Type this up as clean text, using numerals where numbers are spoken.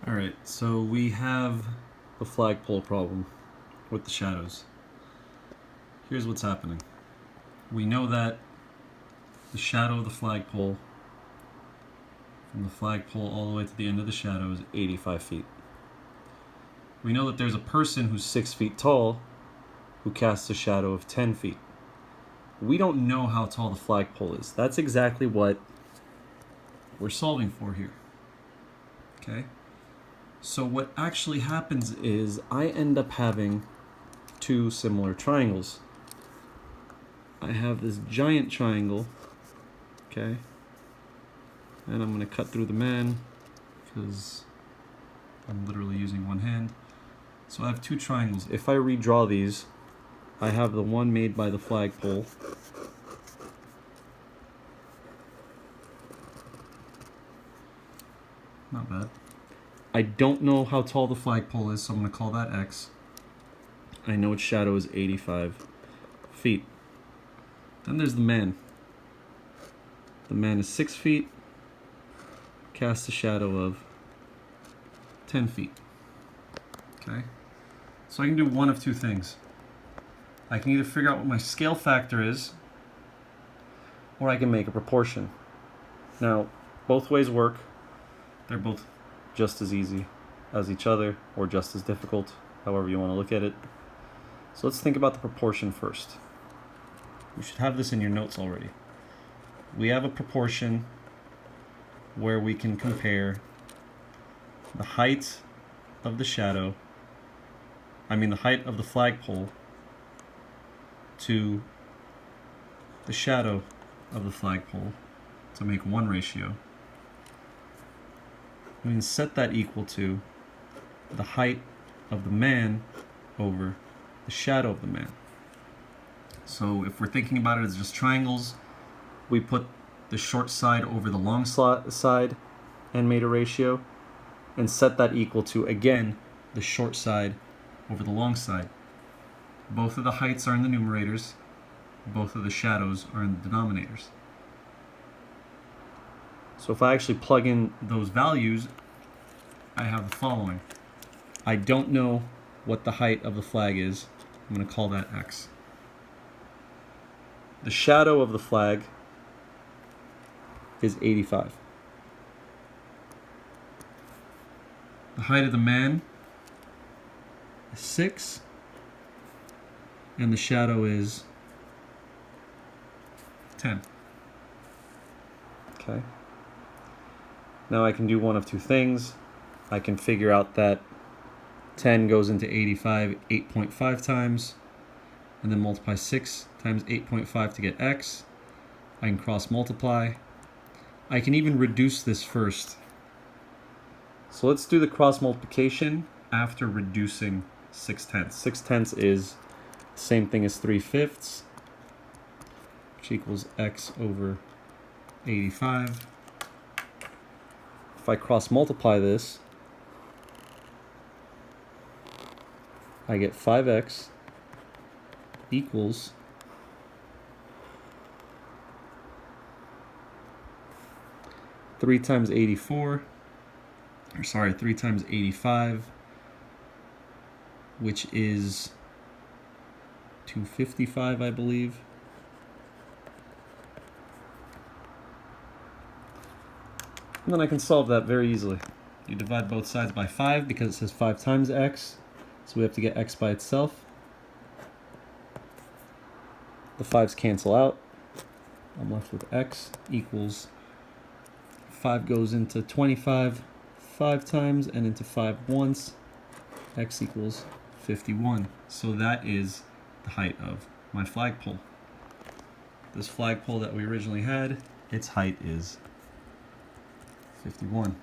Alright, so we have the flagpole problem with the shadows. Here's what's happening. We know that the shadow of the flagpole, from the flagpole all the way to the end of the shadow, is 85 feet. We know that there's a person who's 6 feet tall who casts a shadow of 10 feet. We don't know how tall the flagpole is. That's exactly what we're solving for here. Okay? So what actually happens is I end up having two similar triangles. I have this giant triangle, okay, and I'm going to cut through the man because I'm literally using one hand. So I have two triangles. If I redraw these, I have the one made by the flagpole, not bad. I don't know how tall the flagpole is, so I'm going to call that X. I know its shadow is 85 feet. Then there's the man. The man is 6 feet, casts a shadow of 10 feet. Okay? So I can do one of two things. I can either figure out what my scale factor is, or I can make a proportion. Now, both ways work. They're both just as easy as each other, or just as difficult, however you want to look at it. So let's think about the proportion first. You should have this in your notes already. We have a proportion where we can compare the height of the shadow, the height of the flagpole to the shadow of the flagpole to make one ratio. We can set that equal to the height of the man over the shadow of the man. So if we're thinking about it as just triangles, we put the short side over the long side and made a ratio, and set that equal to, again, the short side over the long side. Both of the heights are in the numerators, both of the shadows are in the denominators. So if I actually plug in those values, I have the following. I don't know what the height of the flag is. I'm going to call that X. The shadow of the flag is 85. The height of the man is 6, and the shadow is 10. Okay. Now I can do one of two things. I can figure out that 10 goes into 85 8.5 times, and then multiply 6 times 8.5 to get X. I can cross multiply. I can even reduce this first. So let's do the cross multiplication after reducing 6/10. 6/10 is the same thing as 3/5, which equals X over 85. If I cross multiply this, I get 5x equals 3 times 85, which is 255, I believe. And then I can solve that very easily. You divide both sides by 5 because it says 5 times x, so we have to get x by itself. The 5's cancel out. I'm left with x equals 5 goes into 25 5 times and into 5 once. X equals 51. So that is the height of my flagpole. This flagpole that we originally had, its height is 51.